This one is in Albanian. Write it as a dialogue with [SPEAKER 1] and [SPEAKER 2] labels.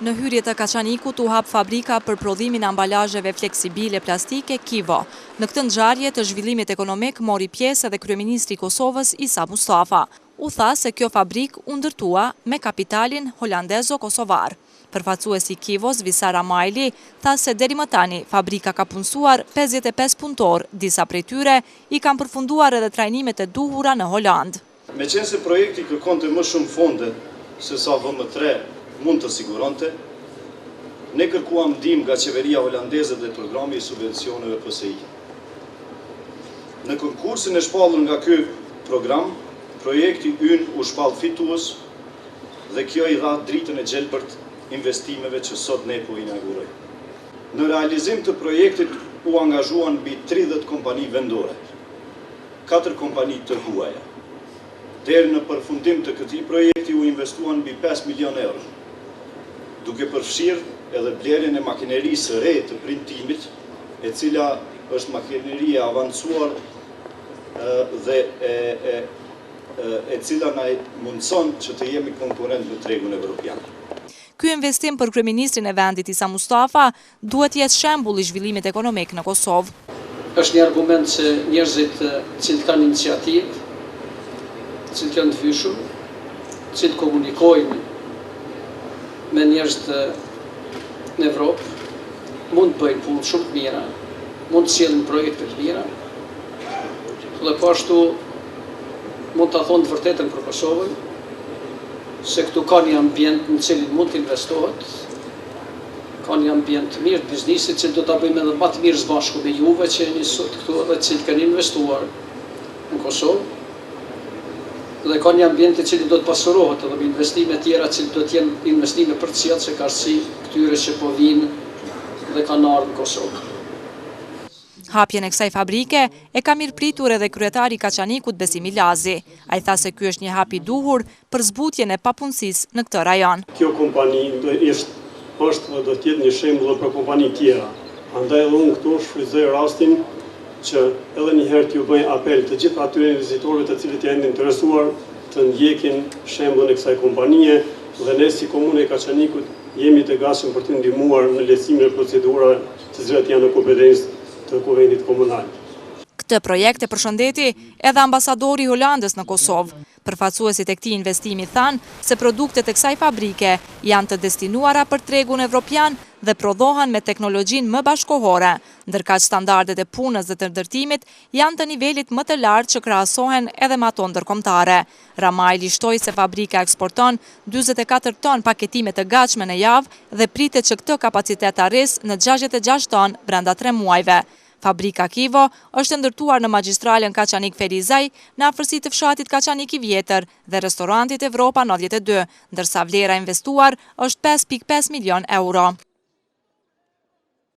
[SPEAKER 1] Në hyrje të Kaçanikut u hap fabrika për prodhimin e ambalazheve fleksibile plastike Kivo. Në këtë ngjarje të zhvillimit ekonomik mori pjesë edhe kryeministri i Kosovës Isa Mustafa. U tha se kjo fabrik u ndërtua me kapitalin holandezo-kosovar. Përfaqësuesi i Kivos, Visa Ramajli, tha se deri më tani fabrika ka punësuar 55 punëtor, disa prej tyre i kanë përfunduar edhe trajnimet e duhura në Holand.
[SPEAKER 2] Meqense projekti kërkonte më shumë fonde se sa VM3 mund të siguronte, ne kërkuam ndihmë nga qeveria holandeze dhe programi i subvencioneve PSI. Në konkursin e shpallur nga ky program, projekti ynë u shpall fitues dhe kjo i dha dritën e gjelbërt investimeve që sot ne po inaugurojmë. Në realizim të projektit u angazhuan mbi 30 kompani vendore, 4 kompani të huaja. Deri në përfundim të këtij projekti u investuan mbi 5 milion euro, duke përfshirë edhe blerjen e makinerisë së re të printimit, e cila është makineri e avancuar dhe e cila na mundson që të jemi konkurrent në tregun evropian.
[SPEAKER 1] Ky investim për kryeministrin e vendit Isa Mustafa duhet jetë shembull i zhvillimit ekonomik në Kosovë.
[SPEAKER 3] Është një argument se njerëzit që kanë iniciativë, që kanë të fyeshur, që komunikojnë me njerëz në Evropë, mund të bëjnë punë shumë të mira, mund të sjellin projekte të mira, dhe po ashtu mund të thonë të vërtetën për Kosovën, se këtu ka një ambient në cilin mund të investohet, ka një ambient të mirë të biznisit që do të bëjmë edhe më të mirë së bashku me juve që jeni sot këtu dhe që kanë investuar në Kosovë, dhe ka një ambient i cili do të pasurohet edhe me investime tjera që do të jenë investime përcjellë që ka arsi këtyre që po vinë dhe kanë ardhur në Kosovë.
[SPEAKER 1] Hapjen e kësaj fabrike e ka mirëpritur edhe kryetari i Kaçanikut Besim Ilazi. Ai tha se ky është një hap i duhur për zbutjen e papunësisë në këtë rajon.
[SPEAKER 4] Kjo kompani është dhe do të jetë një shembull për kompani tjera. Andaj edhe unë këtu shfrytëzoj rastin që edhe një herë t'ju bëj apel të gjithë atyre vizitorëve të cilët janë interesuar të ndjekin shembullin e kësaj kompanie dhe ne si komunë e Kaçanikut jemi të gatshëm për të ndihmuar në lehtësimin e procedurave të cilat janë në kompetencë të Kuvendit Komunal.
[SPEAKER 1] Këtë projekt e përshëndeti edhe ambasadori i Holandës në Kosovë. Përfaqësuesit e këtij investimi thanë se produktet e kësaj fabrike janë të destinuara për tregun evropian dhe prodhohen me teknologjinë më bashkohore, ndërkaq standardet e punës dhe të ndërtimit janë të nivelit më të lartë që krahasohen edhe me ato ndërkombëtare. Ramajli shtoi se fabrika eksporton 44 ton paketime të gatshme në javë dhe pritet që këtë kapacitet të arrisë në 66 ton brenda 3 muajve. Fabrika Kivo është ndërtuar në magjistralen Kaçanik-Ferizaj në afërsi të fshatit Kaçanik i Vjetër dhe restorantit Evropa 92, ndërsa vlera investuar është 5.5 milion euro.